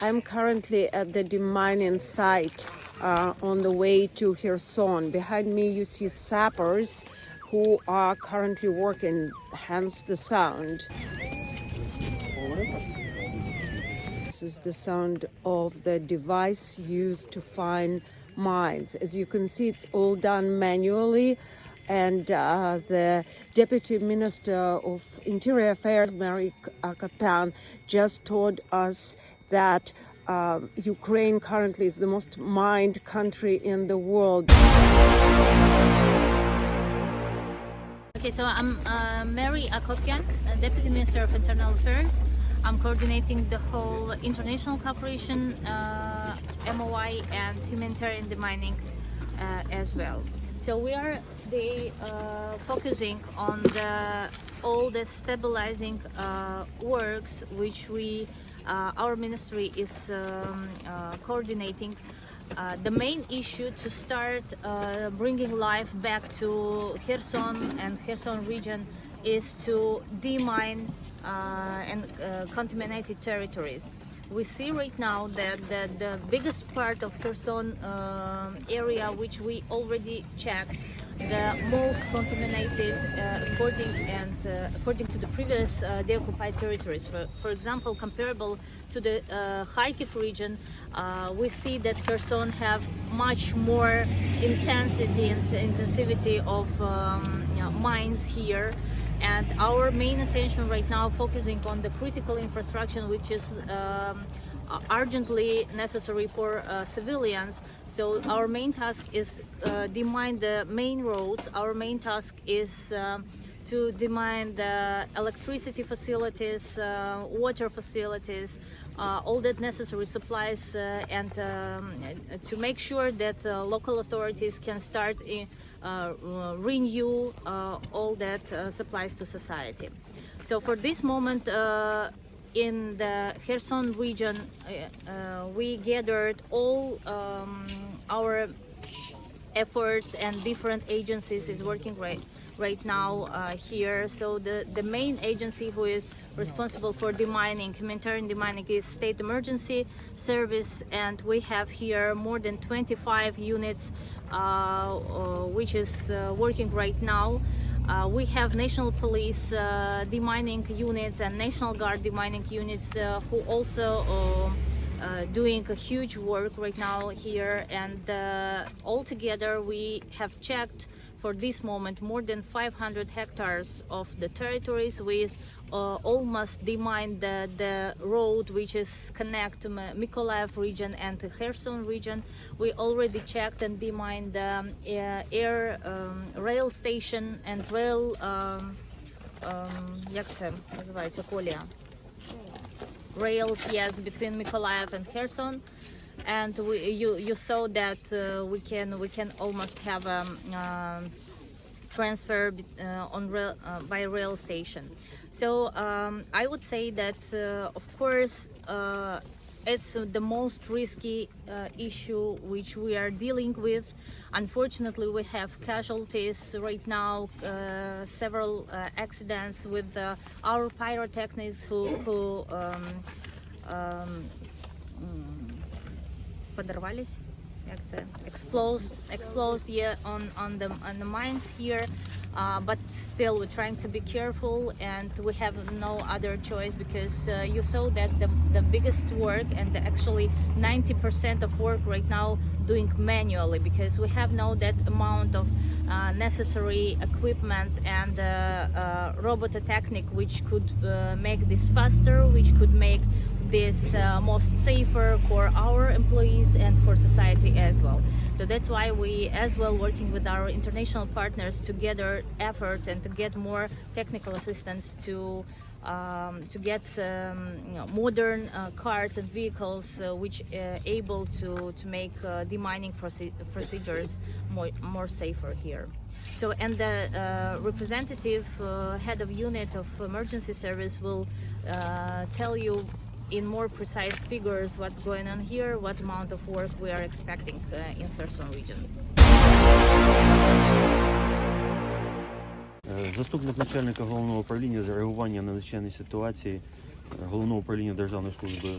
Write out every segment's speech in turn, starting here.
I'm currently at the demining site on the way to Kherson. Behind me you see sappers who are currently working, hence the sound. This is the sound of the device used to find mines. As you can see, it's all done manually, and the Deputy Minister of Interior Affairs, Mary Akapan, just told us that Ukraine currently is the most mined country in the world. Okay, so I'm Mary Akapan, Deputy Minister of Internal Affairs. I'm coordinating the whole international cooperation, MOI, and humanitarian demining as well. So we are today focusing on all the stabilizing works which our ministry is coordinating. The main issue to start bringing life back to Kherson and Kherson region is to demine and contaminated territories. We see right now that the biggest part of Kherson area, which we already checked, the most contaminated according to the previous deoccupied territories. For example, comparable to the Kharkiv region, we see that Kherson have much more intensivity of mines here. And our main attention right now focusing on the critical infrastructure, which is urgently necessary for civilians. So our main task is demine the main roads. Our main task is to demine the electricity facilities, water facilities, all that necessary supplies, and to make sure that local authorities can start renew all that supplies to society. So for this moment, in the Kherson region, we gathered all our efforts, and different agencies is working right now here. So the main agency who is responsible for demining, humanitarian demining, is State Emergency Service, and we have here more than 25 units which is working right now. We have National Police demining units and National Guard demining units who also doing a huge work right now here, and altogether we have checked for this moment more than 500 hectares of the territories with almost demined the road which is connect Mykolaiv region and the Kherson region. We already checked and demined the rail station and rail як це називається, колія? Rails, yes, between Mykolaiv and Kherson, and you saw that we can almost have a transfer by rail station. So I would say that of course it's the most risky issue which we are dealing with. Unfortunately, we have casualties right now, several accidents with our pyrotechnics who подорвались, як це, exposed yeah, on the mines here, but still we're trying to be careful, and we have no other choice, because you saw that the biggest work, and actually 90% of work right now doing manually, because we have no that amount of necessary equipment and robototechnic which could make this faster, which could make this most safer for our employees and for society as well. So that's why we as well working with our international partners to gather effort and to get more technical assistance to get modern cars and vehicles which able to make demining procedures more safer here. So, and the representative head of unit of emergency service will tell you in more precise figures what's going on here, what amount of work we are expecting in Kherson region. Заступник начальника головного управління з реагування на надзвичайні ситуації Головного управління Державної служби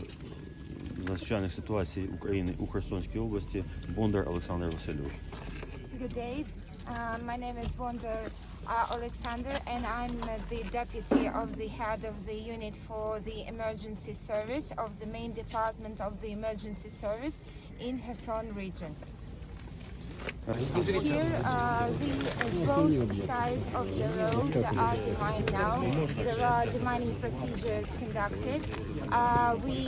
з надзвичайних ситуацій України у Херсонській області Бондар Олександр Васильович. Good day. My name is Bondar Alexander, and I'm the deputy of the head of the unit for the emergency service of the main department of the emergency service in Kherson region. Here, both sides of the road are demined now. There are demining procedures conducted. We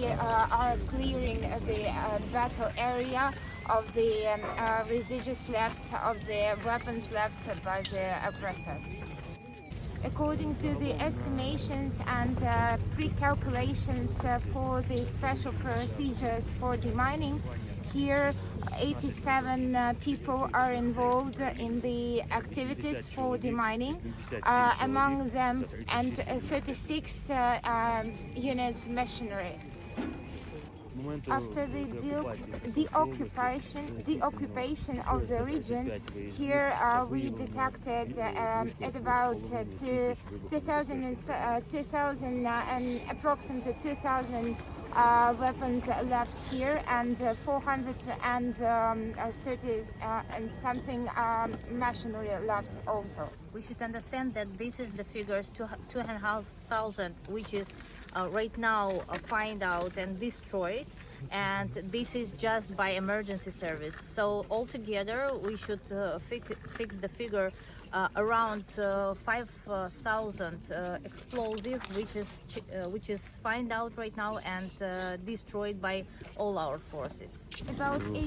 are clearing the battle area of the residues left, of the weapons left by the aggressors. According to the estimations and pre-calculations for the special procedures for demining, here 87 people are involved in the activities for demining, among them and 36 units machinery. After the deoccupation of the region, here we detected at about 2,000 and approximately 2,000 weapons left here, and 430 and something machinery left also. We should understand that this is the figures 2,500, which is right now find out and destroyed, and this is just by emergency service. So altogether we should fix the figure around 5,000 explosive, which is find out right now and destroyed by all our forces.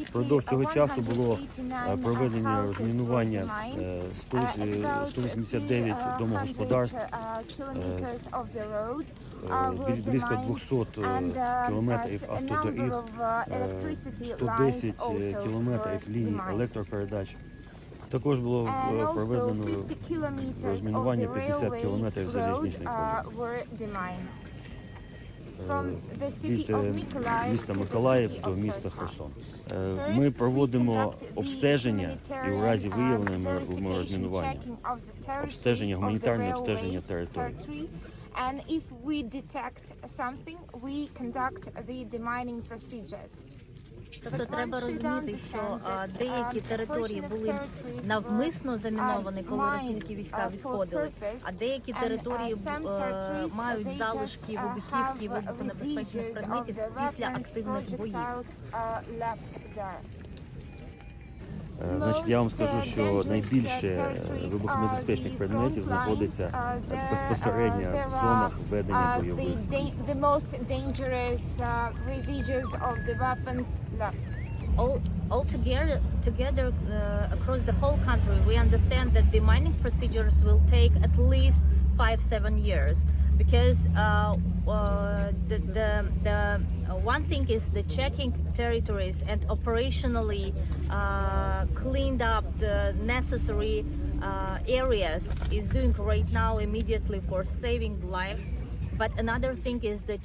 Впродовж цього часу було проведення розмінування 189 домогосподарств, близько 200 кілометрів автодоріг, 110 кілометрів ліній електропередач. Також було проведено розмінування 50 кілометрів залізничних від міста Миколаїв до міста Херсон. Ми проводимо обстеження і у разі виявлення розмінування, обстеження, гуманітарне обстеження території. And if we detect something, we conduct the demining procedures. Тобто треба розуміти, що деякі території були навмисно заміновані, коли російські війська відходили, а деякі території мають залишки вибухівки і вибухонебезпечних предметів після активних боїв. Значить, я вам скажу, що найбільше вибухонебезпечних предметів знаходиться безпосередньо в зонах ведення бойових. Together across the whole country, we understand that the mining procedures will take at least 5-7 years, because the one thing is the checking territories and operationally cleaned up the necessary areas is doing right now immediately for saving lives. But another thing is to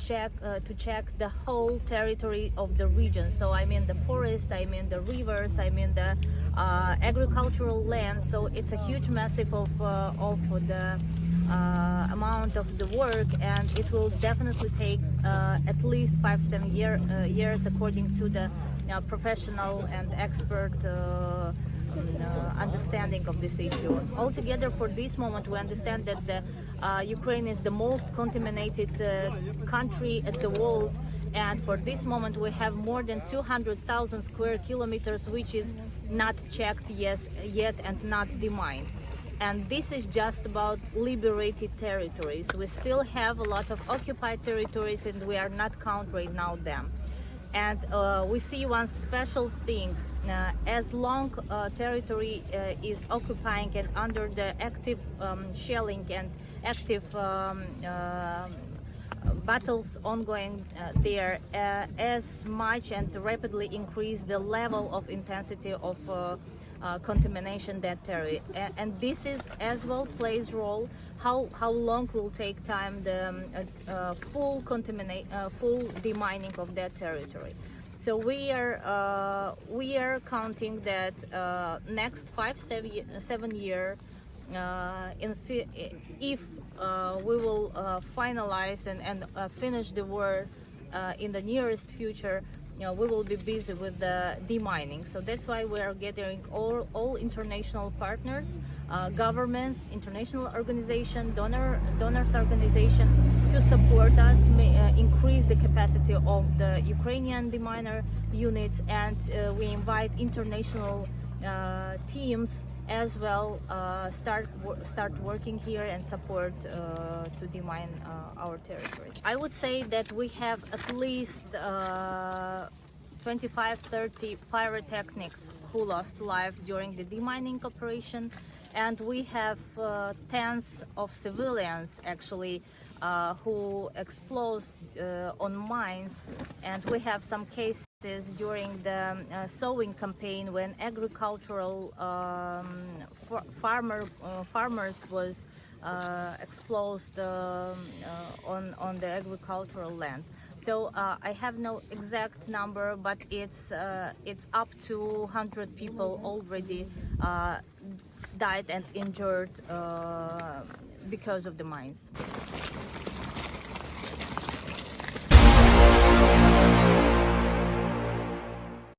check the whole territory of the region. So I mean the forest, I mean the rivers, I mean the agricultural land. So it's a huge massive of the amount of the work, and it will definitely take at least 5-7 years according to the professional and expert understanding of this issue. Altogether, for this moment, we understand that Ukraine is the most contaminated country at the world, and for this moment we have more than 200,000 square kilometers which is not checked yet and not demined. And this is just about liberated territories. We still have a lot of occupied territories, and we are not count right now them. And we see one special thing: as long territory is occupying and under the active shelling and active battles ongoing there, as much and rapidly increase the level of intensity of contamination that area, and this is as well plays role how long will take time the full demining of that territory. So we are counting that next 5-7 year if we will finalize and finish the war in the nearest future, we will be busy with the demining. So that's why we are gathering all international partners, governments, international organization, donors organization to support us, increase the capacity of the Ukrainian deminer units, and we invite international teams as well start working here and support to demine our territories. I would say that we have at least 25-30 pyrotechnics who lost life during the demining operation, and we have tens of civilians actually who exploded on mines, and we have some cases during the sowing campaign when agricultural farmers was exposed on the agricultural lands. So I have no exact number, but it's up to 100 people already died and injured because of the mines.